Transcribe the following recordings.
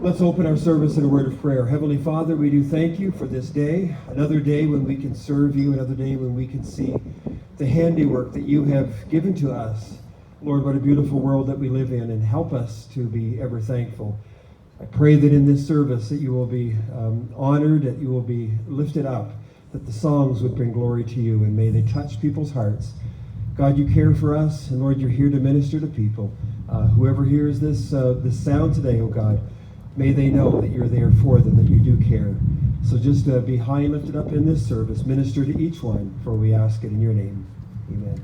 Let's open our service in a word of prayer. Heavenly Father, we do thank you for this day, another day when we can serve you, another day when we can see the handiwork that you have given to us. Lord, what a beautiful world that we live in, and help us to be ever thankful. I pray that in this service that you will be honored, that you will be lifted up, that the songs would bring glory to you, and may they touch people's hearts. God, you care for us, and Lord, you're here to minister to people. Whoever hears this sound today, oh God, may they know that you're there for them, that you do care. So just be high and lifted up in this service. Minister to each one, for we ask it in your name. Amen.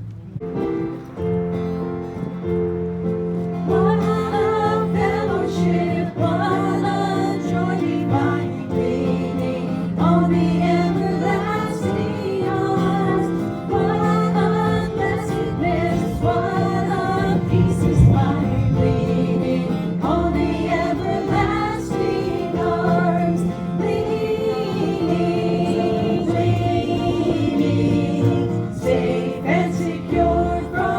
Safe and secure from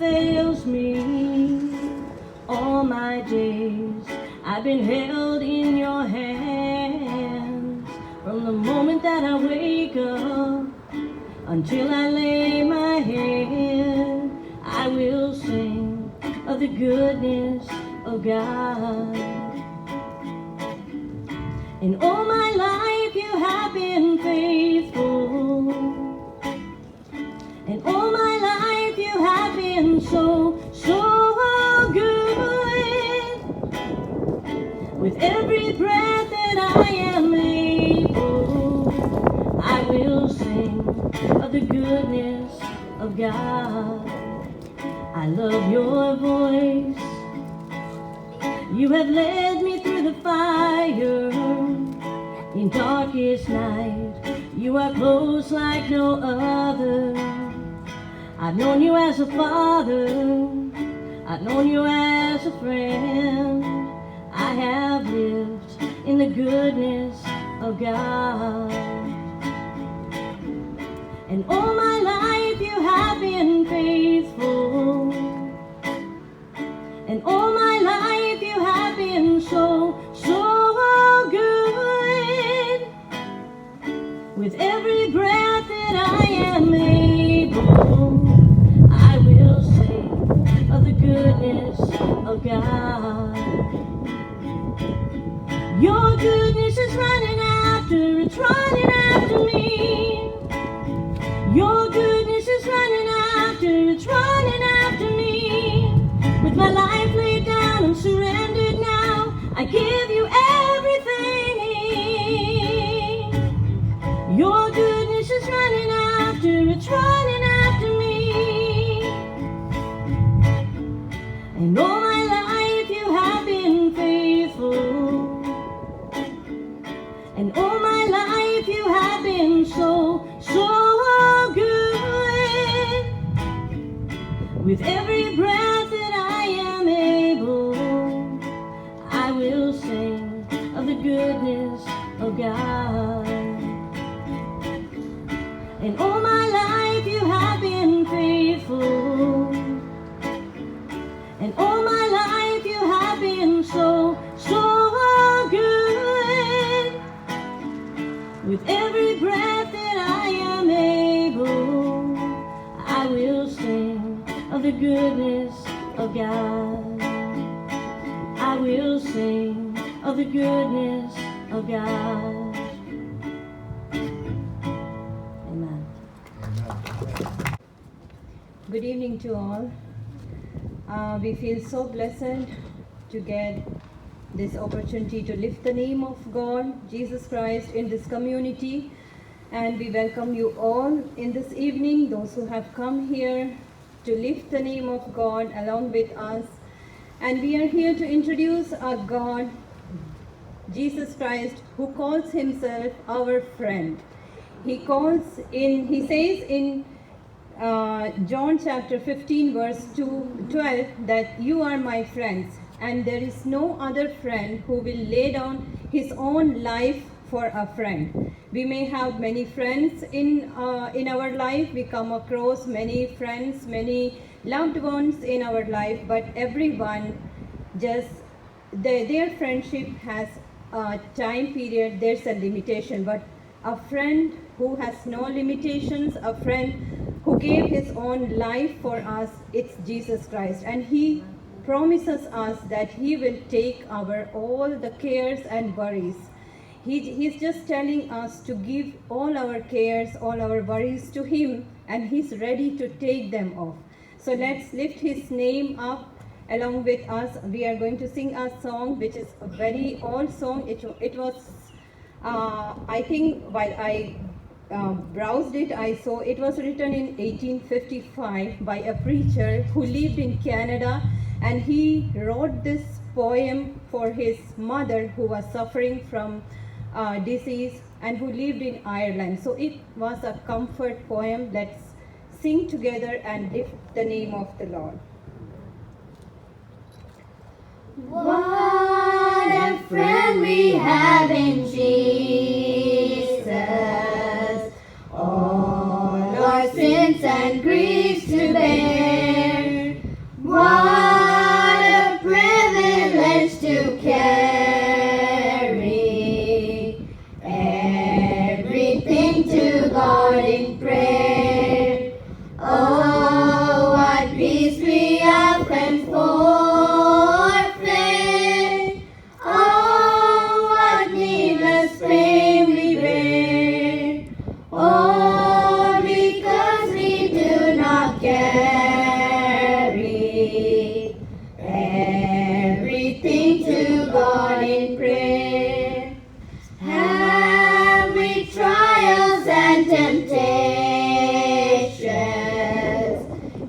fails me. All my days I've been held in your hands. From the moment that I wake up until I lay my head, I will sing of the goodness of God. In all my life you have been faithful. In all my life you have been so, so good. With every breath that I am able, I will sing of the goodness of God. I love your voice. You have led me through the fire. In darkest night, you are close like no other. I've known you as a father, I've known you as a friend. I have lived in the goodness of God. And all my life you have been faithful. And all my life you have been so, so good. With every breath that I am able, I will sing of the goodness of God. Your goodness is running after, it's running after me. Your goodness is running after, it's running after me. With my life laid down, I'm surrendered now. I give you everything. Your goodness is running after, it's running after me. And all my life you have been faithful. And all my life you have been so, so good. With every breath that I am able, I will sing of the goodness of God. And all my life you have been faithful. And all my life you have been so, so good. With every breath that I am able, I will sing of the goodness of God. I will sing of the goodness of God. Amen. Good evening to all. We feel so blessed to get this opportunity to lift the name of God, Jesus Christ, in this community. And we welcome you all in this evening, those who have come here to lift the name of God along with us. And we are here to introduce our God, Jesus Christ, who calls himself our friend. He says in John chapter 15 verse 12 that you are my friends, and there is no other friend who will lay down his own life for a friend. We may have many friends in our life. We come across many friends, many loved ones in our life, but everyone just their friendship has a time period. There's a limitation, but a friend who has no limitations, a friend who gave his own life for us, it's Jesus Christ, and he promises us that he will take our all the cares and worries. He's just telling us to give all our cares, all our worries to him, and he's ready to take them off. So let's lift his name up along with us. We are going to sing a song which is a very old song. It was, I think, while I browsed it, I saw it was written in 1855 by a preacher who lived in Canada, and he wrote this poem for his mother who was suffering from disease and who lived in Ireland. So it was a comfort poem. Let's sing together and lift the name of the Lord. What a friend we have in Jesus, all our sins and griefs to bear. What a privilege to carry everything to God in prayer. Oh, what peace we have and forfeit. Oh, what needless pain we bear. All because we do not carry everything to God in prayer. Have we trials and temptations?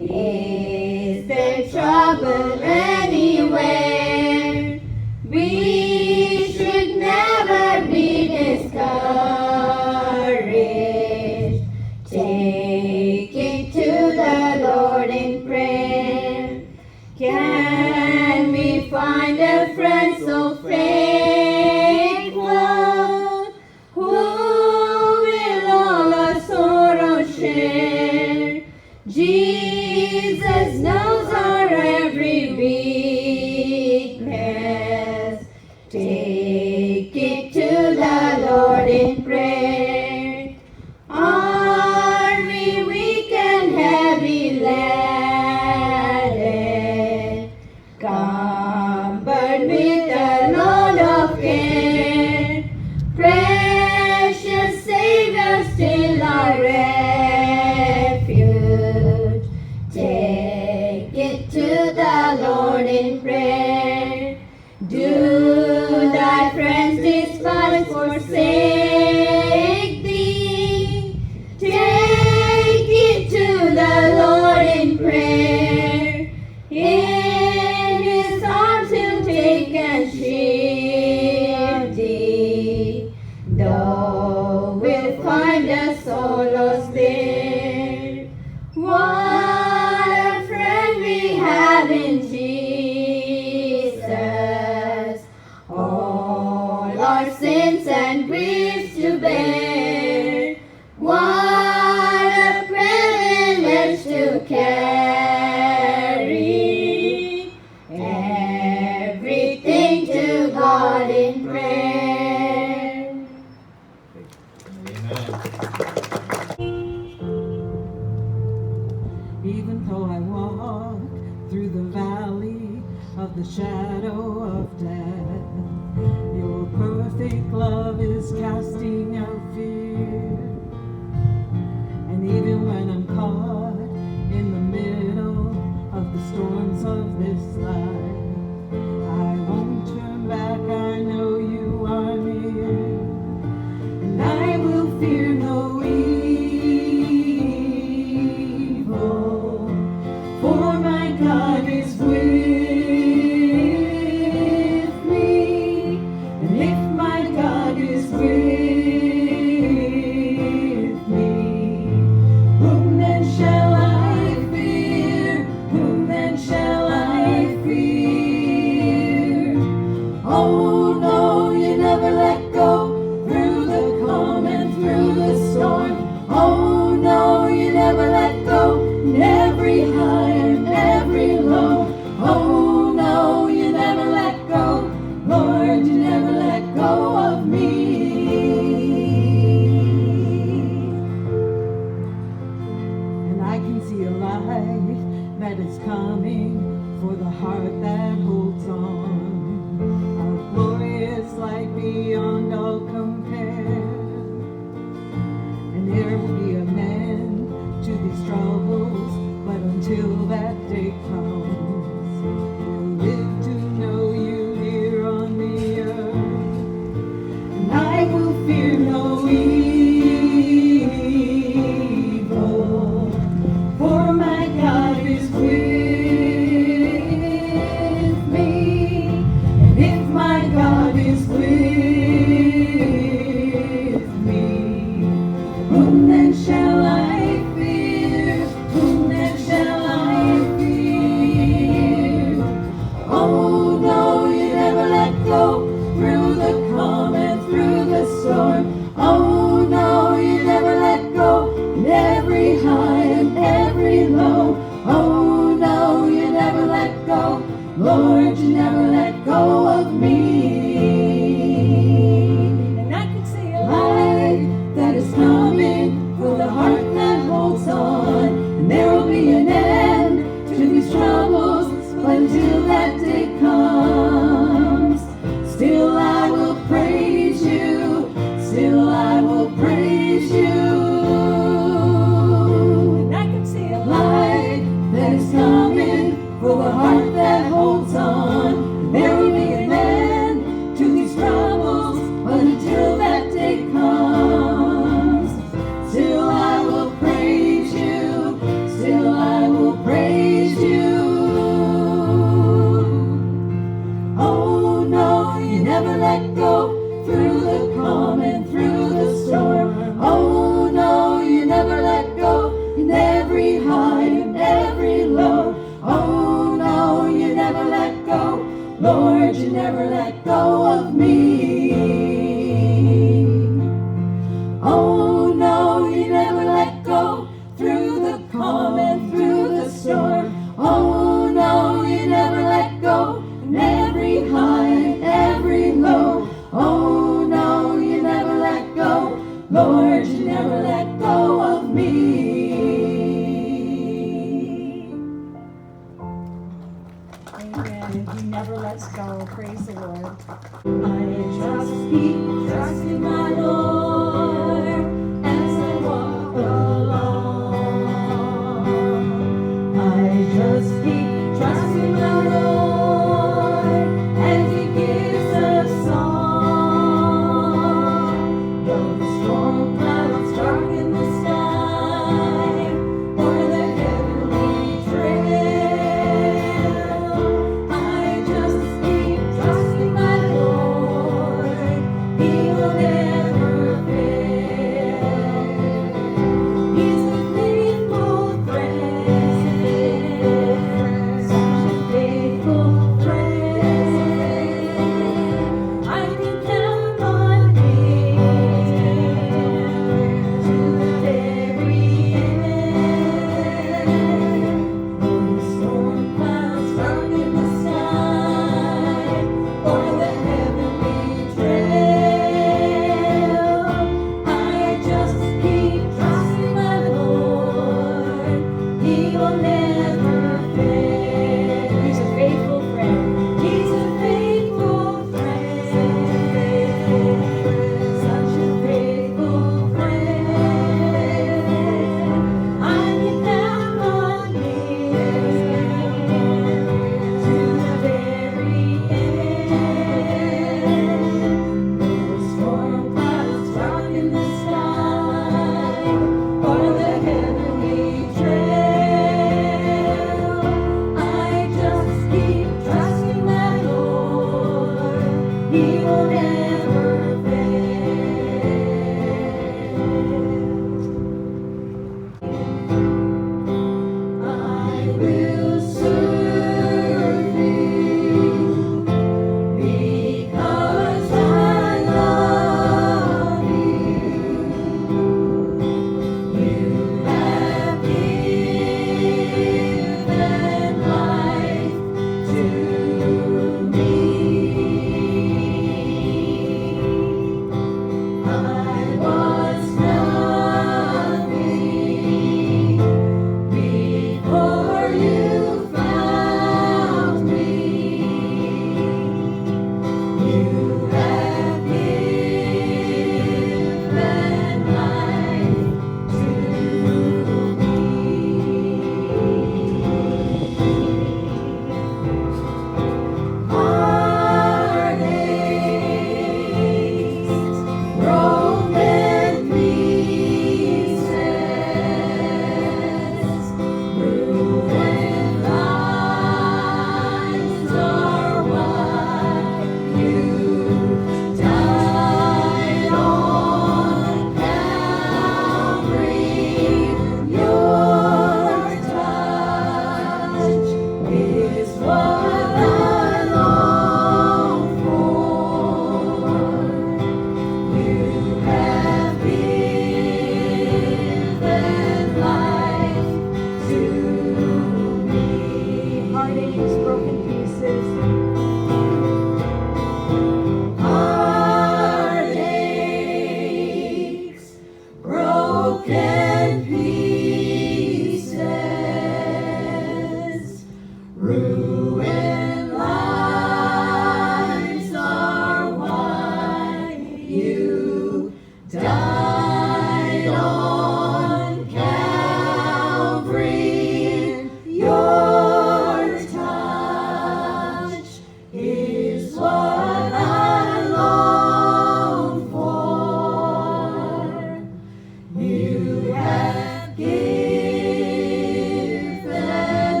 Is there trouble anywhere? We should never be discouraged. Take it to the Lord in prayer. Can we find a friend so faithful, who will all our sorrow share? Jesus knows our every weakness. Take it to the Lord in prayer. Are we weak and heavy laden, cumbered with a load of care? Precious Savior, still our refuge. Take it to the Lord in prayer. Do thy friends despise, forsake thee? Take it to the Lord in prayer. In his arms he'll take and shield thee. Thou wilt find us all lost there. What a friend we have in Jesus, all our sins and griefs to bear. What a privilege to carry everything to God in prayer. Even though I walk through the valley of the shadow of death, your perfect love is casting out fear. And even when I'm caught in the middle of the storms of this life, I won't turn back, I know you are near. And I will fear no evil, for my God is with me. And if my God is with me, who that is coming for the heart that holds on. Our glorious light beyond all compare. And there will be an end to these troubles, but until that day comes, we'll live to know you here on the earth. And I will fear no evil, for my God is with me. And if my God is with me, whom then shall I fear? Whom then shall I fear? Oh no, you never let go through the calm and through the storm. Oh no, you never let go in every high and every low. Oh no, you never let go. Lord, you never let go of me. And I can see a light that is coming for the heart that holds on. And there will be an end to these troubles, but until that day comes, still I will praise you. Still I will praise you. And I can see a light that is coming for the heart that holds on. There will be an end to these troubles, but until that day comes, still I will praise you. Still I will praise you. Oh no, you never let go through the calm and through the storm. Oh no, you never let go in every high and every low. Oh no, you never let go. Lord, you never let go of me. Oh no, you never let go through the calm and through the storm. Oh no, you never let go in every high and every low. Oh no, you never let go. Lord, you never let go of me. Amen. He never lets go. Praise the Lord. I keep trusting my Lord as I walk along. I just keep trusting my Lord as He gives a song. Though the storm clouds darken the sky or the heavenly trail, I just keep trusting my Lord. He will never fail. He's a faithful friend, such a faithful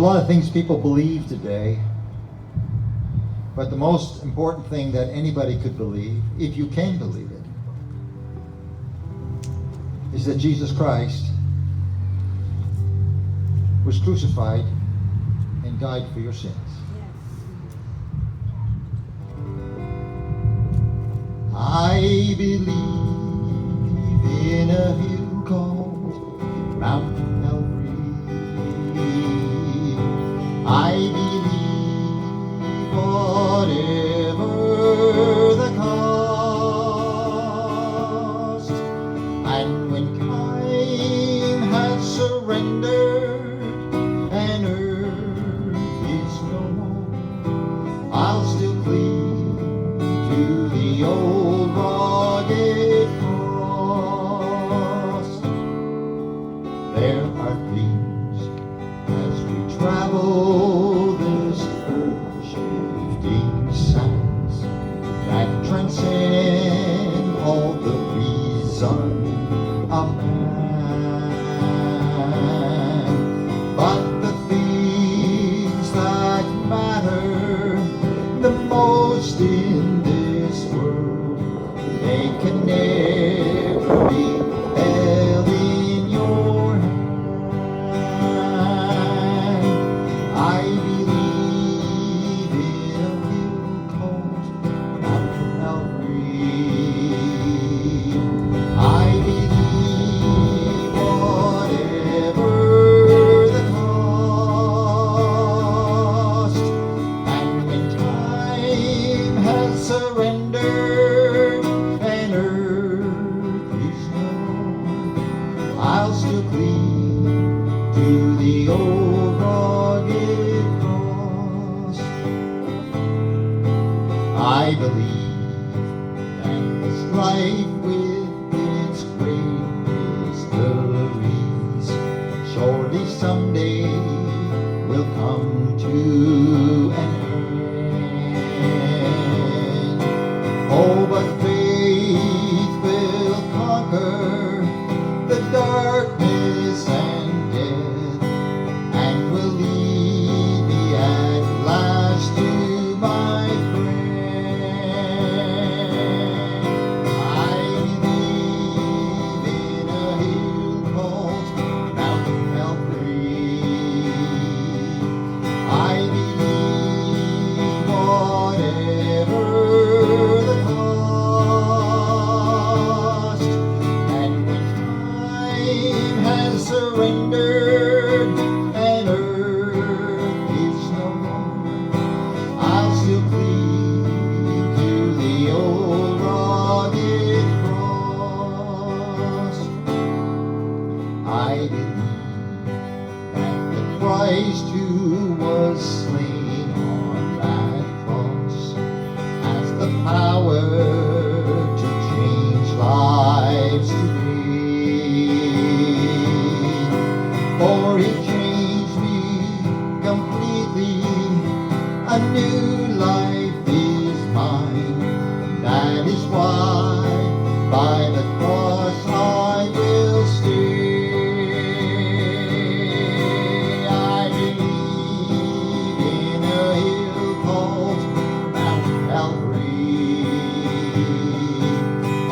a lot of things people believe today, but the most important thing that anybody could believe, if you can believe it, is that Jesus Christ was crucified and died for your sins. I believe in a hill called Mount Calvary. I believe whatever the cost, and when time has surrendered and earth is no more, I'll still cling to the old rugged cross. There are things as we travel this earth-shifting sands that transcend all the reason of man. But the things that matter the most in this world, they can never be held in your hand. I believe in a hill called Mount Calvary. I believe whatever the cost, and when time has surrendered and earth is no more, I'll still cling to the old rugged cross. I believe that this life with its great mysteries surely someday will come to an end. Oh, but faith will conquer the darkness and death, and will lead me at last to my friend. I believe in a hill called Mount Calvary. I believe whatever the cost, and when time has surrendered and earth is no more, I'll still cling to the old rugged cross. I believe that the Christ who was slain on that cross has the power to change lives today. For he changed me completely, a new life is mine. That is why by the cross I will stay. I believe in a hill called Mount Calvary.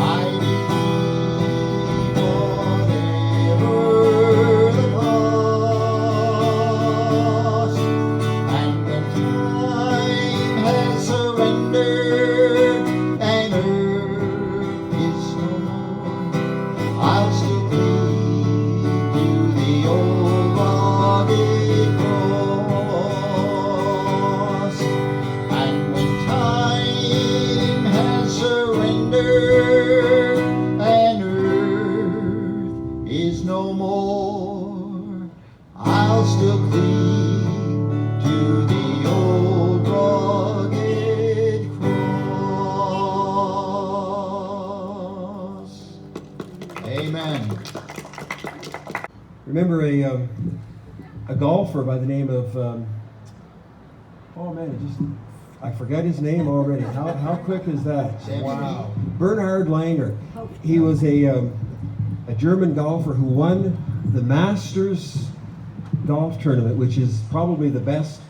I believe whatever the cost, and when time has surrendered and earth is no more, I'll still cling to the old rugged cross. And when time has surrendered and earth is no more, I'll still cling to the old rugged cross. Amen. Remember a golfer by the name of oh man, I forgot his name already. How quick is that? Wow. Bernhard Langer. He was a German golfer who won the Masters golf tournament, which is probably the best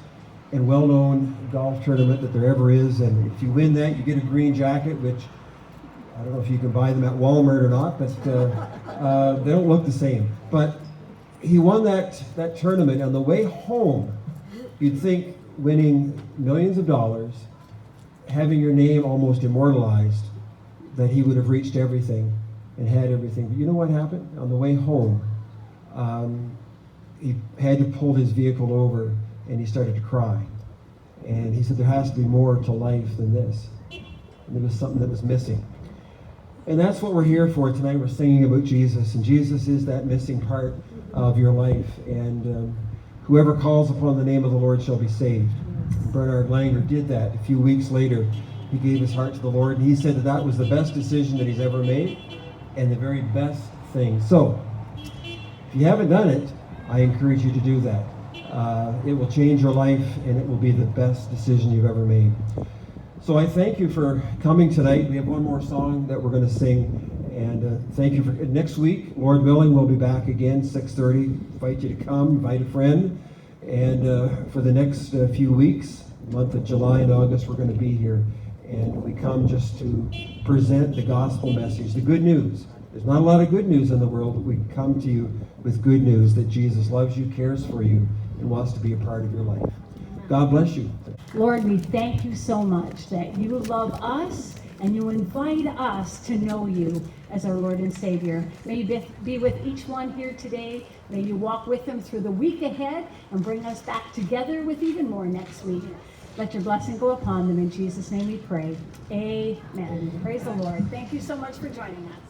and well-known golf tournament that there ever is. And if you win that, you get a green jacket, which I don't know if you can buy them at Walmart or not, but they don't look the same. But he won that tournament. On the way home, you'd think winning millions of dollars, having your name almost immortalized, that he would have reached everything and had everything. But you know what happened? On the way home, he had to pull his vehicle over and he started to cry. And he said, there has to be more to life than this. And there was something that was missing. And that's what we're here for tonight. We're singing about Jesus, and Jesus is that missing part of your life. And whoever calls upon the name of the Lord shall be saved. Bernard Langer did that. A few weeks later, he gave his heart to the Lord, and he said that that was the best decision that he's ever made, and the very best thing. So, if you haven't done it, I encourage you to do that. It will change your life, and it will be the best decision you've ever made. So I thank you for coming tonight. We have one more song that we're going to sing, and thank you for next week. Lord willing, we'll be back again 6:30. Invite you to come, invite a friend, and for the next few weeks, month of July and August, we're going to be here, and we come just to present the gospel message, the good news. There's not a lot of good news in the world, but we come to you with good news that Jesus loves you, cares for you, and wants to be a part of your life. God bless you. Lord, we thank you so much that you love us and you invite us to know you as our Lord and Savior. May you be with each one here today. May you walk with them through the week ahead and bring us back together with even more next week. Let your blessing go upon them. In Jesus' name we pray. Amen. Praise the Lord. Thank you so much for joining us.